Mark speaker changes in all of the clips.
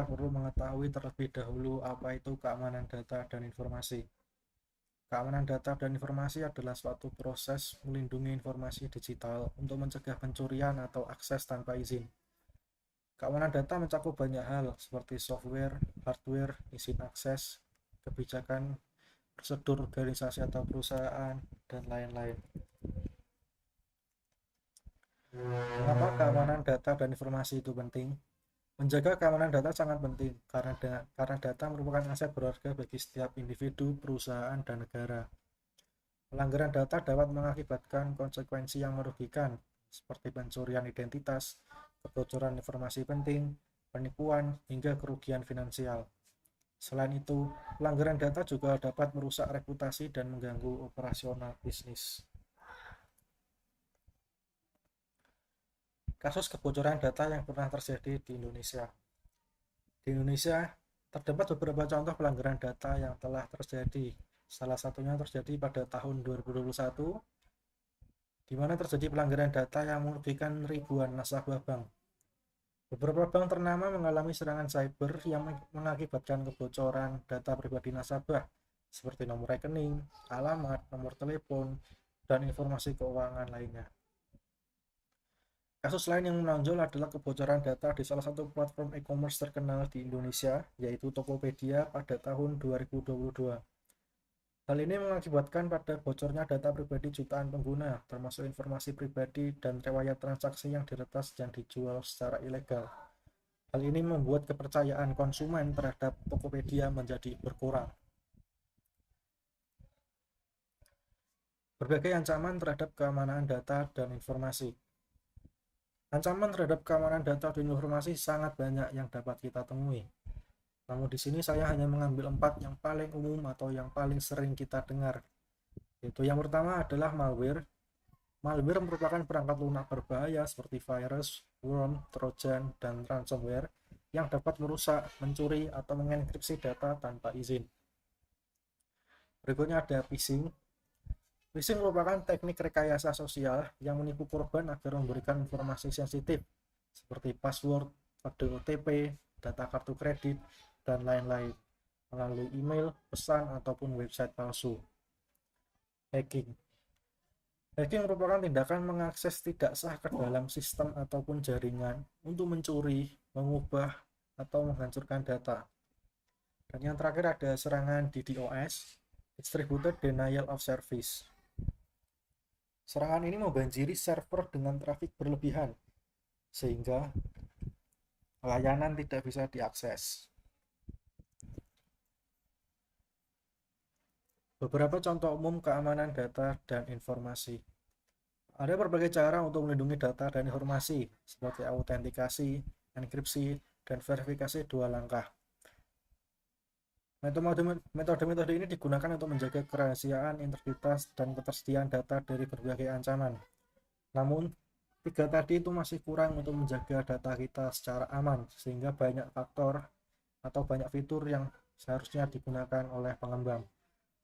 Speaker 1: perlu mengetahui terlebih dahulu apa itu keamanan data dan informasi. Keamanan data dan informasi adalah suatu proses melindungi informasi digital untuk mencegah pencurian atau akses tanpa izin. Keamanan data mencakup banyak hal seperti software, hardware, izin akses, kebijakan, prosedur organisasi atau perusahaan, dan lain-lain. Mengapa keamanan data dan informasi itu penting? Menjaga keamanan data sangat penting karena data merupakan aset berharga bagi setiap individu, perusahaan, dan negara. Pelanggaran data dapat mengakibatkan konsekuensi yang merugikan, seperti pencurian identitas, kebocoran informasi penting, penipuan, hingga kerugian finansial. Selain itu, pelanggaran data juga dapat merusak reputasi dan mengganggu operasional bisnis. Kasus kebocoran data yang pernah terjadi di Indonesia. Di Indonesia, terdapat beberapa contoh pelanggaran data yang telah terjadi. Salah satunya terjadi pada tahun 2021, di mana terjadi pelanggaran data yang merugikan ribuan nasabah bank. Beberapa bank ternama mengalami serangan cyber yang mengakibatkan kebocoran data pribadi nasabah, seperti nomor rekening, alamat, nomor telepon, dan informasi keuangan lainnya. Kasus lain yang menonjol adalah kebocoran data di salah satu platform e-commerce terkenal di Indonesia, yaitu Tokopedia pada tahun 2022. Hal ini mengakibatkan pada bocornya data pribadi jutaan pengguna, termasuk informasi pribadi dan riwayat transaksi yang diretas dan dijual secara ilegal. Hal ini membuat kepercayaan konsumen terhadap Tokopedia menjadi berkurang. Berbagai ancaman terhadap keamanan data dan informasi. Ancaman terhadap keamanan data dan informasi sangat banyak yang dapat kita temui. Namun di sini saya hanya mengambil 4 yang paling umum atau yang paling sering kita dengar. Yaitu yang pertama adalah malware. Malware merupakan perangkat lunak berbahaya seperti virus, worm, trojan, dan ransomware yang dapat merusak, mencuri, atau mengenkripsi data tanpa izin. Berikutnya ada phishing. Phishing merupakan teknik rekayasa sosial yang menipu korban agar memberikan informasi sensitif seperti password, kode OTP, data kartu kredit, dan lain-lain melalui email, pesan, ataupun website palsu. Hacking. Hacking merupakan tindakan mengakses tidak sah ke dalam sistem ataupun jaringan untuk mencuri, mengubah, atau menghancurkan data. Dan yang terakhir ada serangan DDoS, Distributed Denial of Service. Serangan ini membanjiri server dengan trafik berlebihan, sehingga layanan tidak bisa diakses. Beberapa contoh umum keamanan data dan informasi. Ada berbagai cara untuk melindungi data dan informasi, seperti autentikasi, enkripsi, dan verifikasi 2 langkah. Metode-metode ini digunakan untuk menjaga kerahasiaan, integritas, dan ketersediaan data dari berbagai ancaman. Namun, 3 tadi itu masih kurang untuk menjaga data kita secara aman, sehingga banyak faktor atau banyak fitur yang seharusnya digunakan oleh pengembang.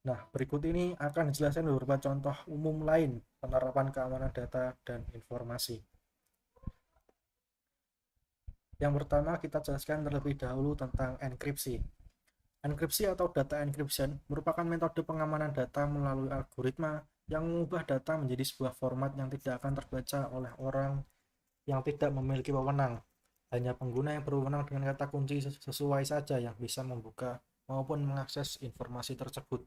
Speaker 1: Nah, berikut ini akan dijelaskan beberapa contoh umum lain penerapan keamanan data dan informasi. Yang pertama, kita jelaskan terlebih dahulu tentang enkripsi. Enkripsi atau data encryption merupakan metode pengamanan data melalui algoritma yang mengubah data menjadi sebuah format yang tidak akan terbaca oleh orang yang tidak memiliki wewenang. Hanya pengguna yang berwenang dengan kata kunci sesuai saja yang bisa membuka maupun mengakses informasi tersebut.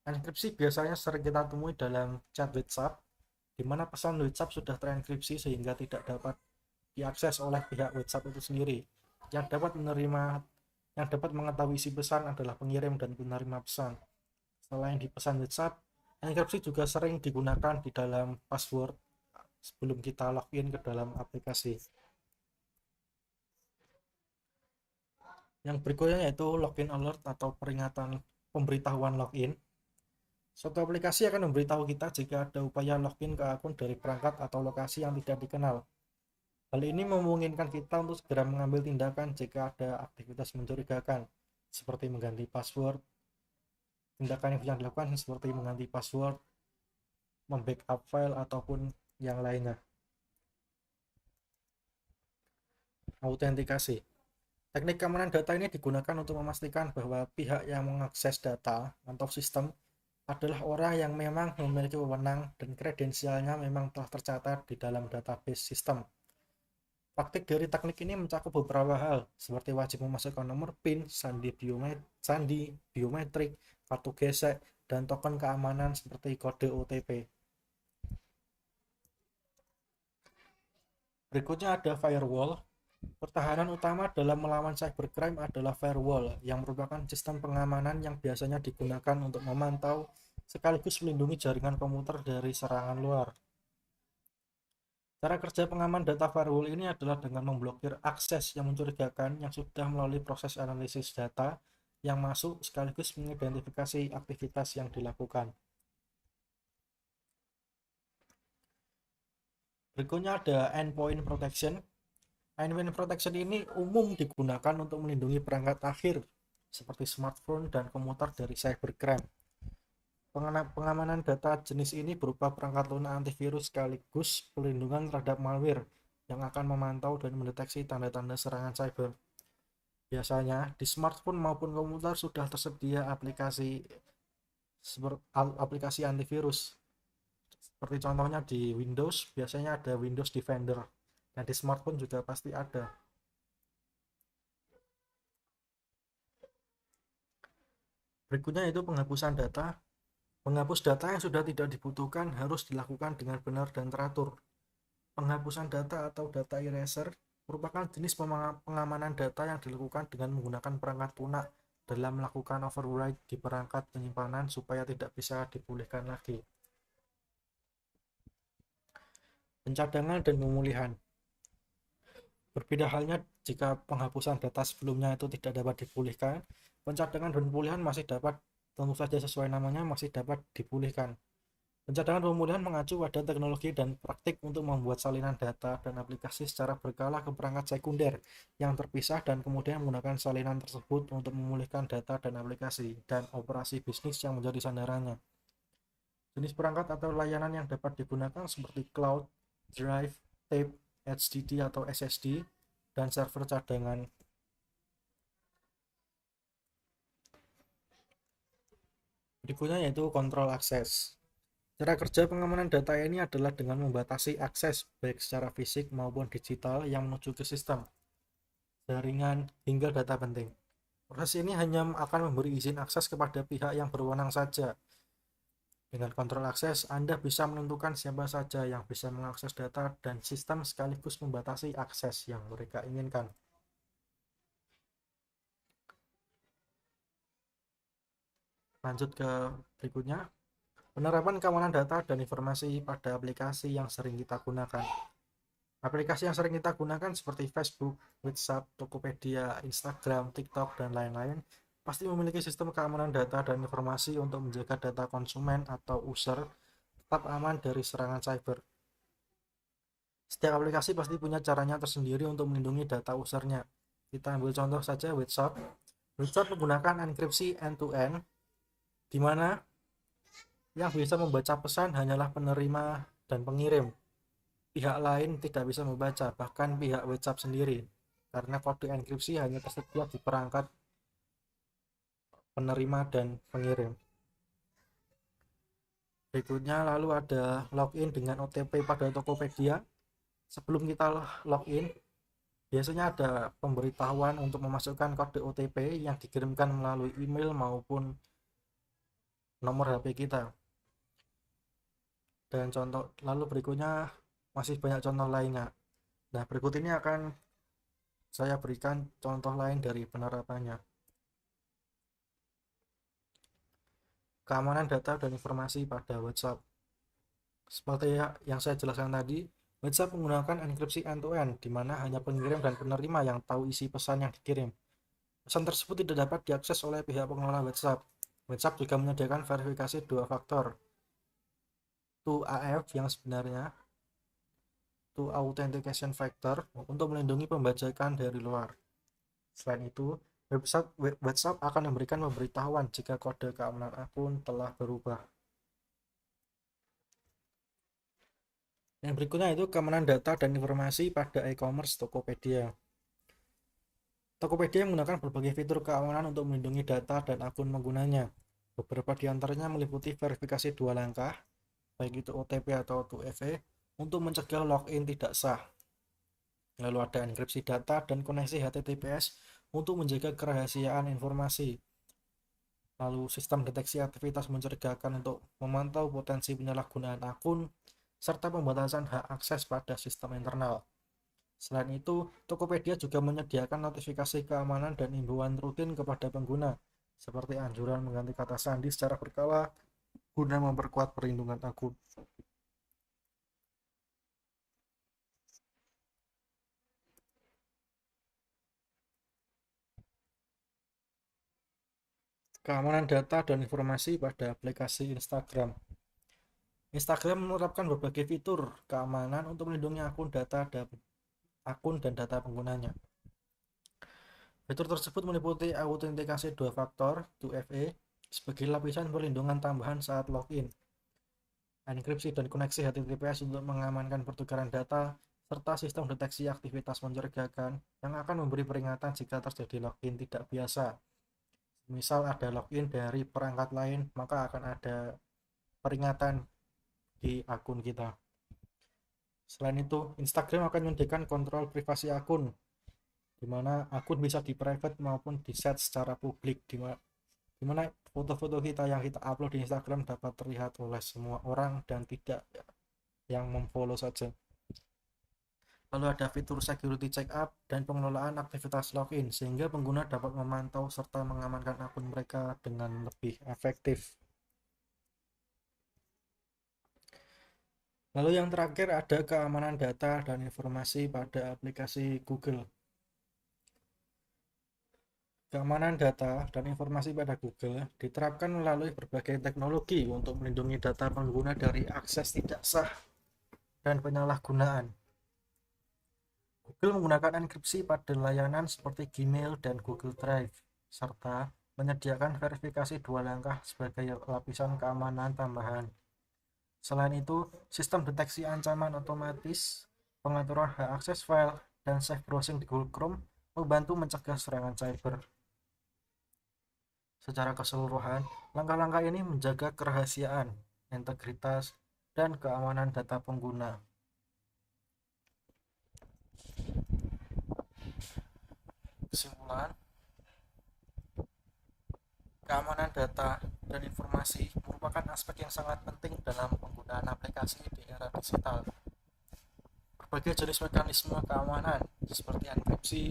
Speaker 1: Enkripsi biasanya sering kita temui dalam chat WhatsApp, di mana pesan WhatsApp sudah terenkripsi sehingga tidak dapat diakses oleh pihak WhatsApp itu sendiri. Yang dapat mengetahui isi pesan adalah pengirim dan penerima pesan. Selain di pesan WhatsApp, enkripsi juga sering digunakan di dalam password sebelum kita login ke dalam aplikasi. Yang berikutnya yaitu login alert atau peringatan pemberitahuan login. Suatu aplikasi akan memberitahu kita jika ada upaya login ke akun dari perangkat atau lokasi yang tidak dikenal. Hal ini memungkinkan kita untuk segera mengambil tindakan jika ada aktivitas mencurigakan, seperti mengganti password. Tindakan yang bisa dilakukan seperti mengganti password, membackup file, ataupun yang lainnya. Autentikasi. Teknik keamanan data ini digunakan untuk memastikan bahwa pihak yang mengakses data atau sistem adalah orang yang memang memiliki wewenang dan kredensialnya memang telah tercatat di dalam database sistem. Praktik dari teknik ini mencakup beberapa hal, seperti wajib memasukkan nomor PIN, sandi biometrik, kartu gesek, dan token keamanan seperti kode OTP. Berikutnya ada firewall. Pertahanan utama dalam melawan cybercrime adalah firewall, yang merupakan sistem pengamanan yang biasanya digunakan untuk memantau sekaligus melindungi jaringan komputer dari serangan luar. Cara kerja pengaman data firewall ini adalah dengan memblokir akses yang mencurigakan yang sudah melalui proses analisis data yang masuk sekaligus mengidentifikasi aktivitas yang dilakukan. Berikutnya ada endpoint protection. Endpoint protection ini umum digunakan untuk melindungi perangkat akhir seperti smartphone dan komputer dari cybercrime. Pengamanan data jenis ini berupa perangkat lunak antivirus sekaligus pelindungan terhadap malware yang akan memantau dan mendeteksi tanda-tanda serangan cyber. Biasanya di smartphone maupun komputer sudah tersedia aplikasi antivirus. Seperti contohnya di Windows, biasanya ada Windows Defender. Dan di smartphone juga pasti ada. Berikutnya itu penghapusan data. Menghapus data yang sudah tidak dibutuhkan harus dilakukan dengan benar dan teratur. Penghapusan data atau data eraser merupakan jenis pengamanan data yang dilakukan dengan menggunakan perangkat lunak dalam melakukan override di perangkat penyimpanan supaya tidak bisa dipulihkan lagi. Pencadangan dan pemulihan. Berbeda halnya jika penghapusan data sebelumnya itu tidak dapat dipulihkan, pencadangan dan pemulihan masih dapat, tentu saja sesuai namanya, masih dapat dipulihkan. Pencadangan dan pemulihan mengacu pada teknologi dan praktik untuk membuat salinan data dan aplikasi secara berkala ke perangkat sekunder yang terpisah dan kemudian menggunakan salinan tersebut untuk memulihkan data dan aplikasi dan operasi bisnis yang menjadi sandarannya. Jenis perangkat atau layanan yang dapat digunakan seperti cloud, drive, tape, HDD atau SSD, dan server cadangan. Berikutnya yaitu kontrol akses. Cara kerja pengamanan data ini adalah dengan membatasi akses baik secara fisik maupun digital yang menuju ke sistem, jaringan, hingga data penting. Proses ini hanya akan memberi izin akses kepada pihak yang berwenang saja. Dengan kontrol akses, Anda bisa menentukan siapa saja yang bisa mengakses data dan sistem sekaligus membatasi akses yang mereka inginkan. Lanjut ke berikutnya. Penerapan keamanan data dan informasi pada aplikasi yang sering kita gunakan. Aplikasi yang sering kita gunakan seperti Facebook, WhatsApp, Tokopedia, Instagram, TikTok, dan lain-lain pasti memiliki sistem keamanan data dan informasi untuk menjaga data konsumen atau user tetap aman dari serangan cyber. Setiap aplikasi pasti punya caranya tersendiri untuk melindungi data usernya. Kita ambil contoh saja WhatsApp. WhatsApp menggunakan enkripsi end-to-end, di mana yang bisa membaca pesan hanyalah penerima dan pengirim. Pihak lain tidak bisa membaca, bahkan pihak WhatsApp sendiri, karena kode enkripsi hanya tersedia di perangkat penerima dan pengirim. Berikutnya lalu ada login dengan OTP pada Tokopedia. Sebelum kita login, biasanya ada pemberitahuan untuk memasukkan kode OTP yang dikirimkan melalui email maupun nomor HP kita. Dan contoh lalu berikutnya masih banyak contoh lainnya. Nah, berikut ini akan saya berikan contoh lain dari penerapannya. Keamanan data dan informasi pada WhatsApp. Seperti yang saya jelaskan tadi, WhatsApp menggunakan enkripsi end-to-end, di mana hanya pengirim dan penerima yang tahu isi pesan yang dikirim. Pesan tersebut tidak dapat diakses oleh pihak pengelola WhatsApp. WhatsApp juga menyediakan verifikasi dua faktor, 2AF yang sebenarnya, Two Authentication Factor, untuk melindungi pembajakan dari luar. Selain itu, WhatsApp akan memberikan pemberitahuan jika kode keamanan akun telah berubah. Yang berikutnya itu keamanan data dan informasi pada e-commerce Tokopedia. Tokopedia menggunakan berbagai fitur keamanan untuk melindungi data dan akun penggunanya. Beberapa di antaranya meliputi verifikasi dua langkah, baik itu OTP atau 2FA, untuk mencegah login tidak sah. Lalu ada enkripsi data dan koneksi HTTPS untuk menjaga kerahasiaan informasi. Lalu sistem deteksi aktivitas mencurigakan untuk memantau potensi penyalahgunaan akun, serta pembatasan hak akses pada sistem internal. Selain itu, Tokopedia juga menyediakan notifikasi keamanan dan imbauan rutin kepada pengguna, seperti anjuran mengganti kata sandi secara berkala guna memperkuat perlindungan akun. Keamanan data dan informasi pada aplikasi Instagram. Instagram menerapkan berbagai fitur keamanan untuk melindungi akun dan data penggunanya. Fitur tersebut meliputi autentikasi dua faktor 2FA sebagai lapisan perlindungan tambahan saat login, enkripsi dan koneksi HTTPS untuk mengamankan pertukaran data, serta sistem deteksi aktivitas mencurigakan yang akan memberi peringatan jika terjadi login tidak biasa. Misal ada login dari perangkat lain, maka akan ada peringatan di akun kita. Selain itu, Instagram akan menyediakan kontrol privasi akun, di mana akun bisa di-private maupun di-set secara publik, di mana foto-foto kita yang kita upload di Instagram dapat terlihat oleh semua orang dan tidak yang memfollow saja. Lalu ada fitur security check-up dan pengelolaan aktivitas login, sehingga pengguna dapat memantau serta mengamankan akun mereka dengan lebih efektif. Lalu yang terakhir ada keamanan data dan informasi pada aplikasi Google. Keamanan data dan informasi pada Google diterapkan melalui berbagai teknologi untuk melindungi data pengguna dari akses tidak sah dan penyalahgunaan. Google menggunakan enkripsi pada layanan seperti Gmail dan Google Drive, serta menyediakan verifikasi dua langkah sebagai lapisan keamanan tambahan. Selain itu, sistem deteksi ancaman otomatis, pengaturan hak akses file, dan safe browsing di Google Chrome membantu mencegah serangan cyber. Secara keseluruhan, langkah-langkah ini menjaga kerahasiaan, integritas, dan keamanan data pengguna. Kesimpulan, keamanan data dan informasi merupakan aspek yang sangat penting dalam penggunaan aplikasi di era digital. Berbagai jenis mekanisme keamanan seperti enkripsi,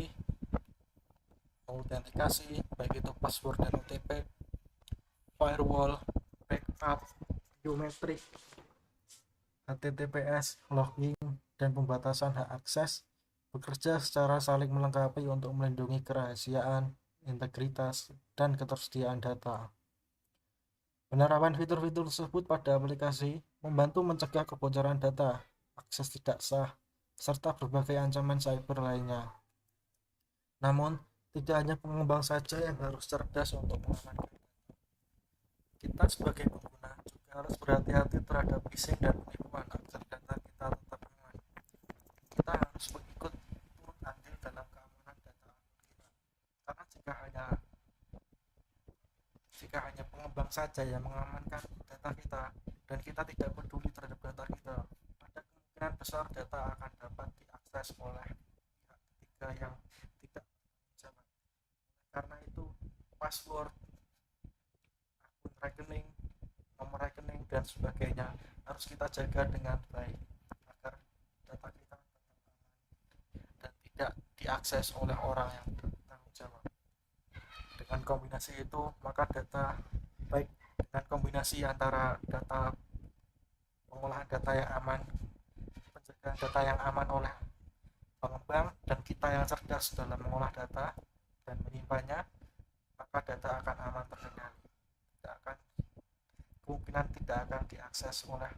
Speaker 1: autentikasi, baik itu password dan OTP, firewall, backup, biometrik, HTTPS, logging, dan pembatasan hak akses bekerja secara saling melengkapi untuk melindungi kerahasiaan, integritas, dan ketersediaan data. Penerapan fitur-fitur tersebut pada aplikasi membantu mencegah kebocoran data, akses tidak sah, serta berbagai ancaman cyber lainnya. Namun, tidak hanya pengembang saja yang harus cerdas untuk mengamankan data. Kita sebagai pengguna juga harus berhati-hati terhadap phishing dan penipuan agar data kita tetap aman. Kita harus mengikut turut andil dalam keamanan data kita. Karena jika hanya pengembang saja yang mengamankan data kita dan kita tidak peduli terhadap data kita, ada kemungkinan besar data akan dapat diakses oleh pihak ketiga yang tidak bertanggung jawab. Karena itu, password, akun rekening, nomor rekening, dan sebagainya harus kita jaga dengan baik agar data kita tetap aman dan tidak diakses oleh orang yang bertanggung jawab. Dengan kombinasi itu, maka data baik dengan kombinasi antara data pengolahan data yang aman, penjagaan data yang aman oleh pengembang, dan kita yang cerdas dalam mengolah data dan menyimpannya, maka data akan aman terkendali. Kemungkinan tidak akan diakses oleh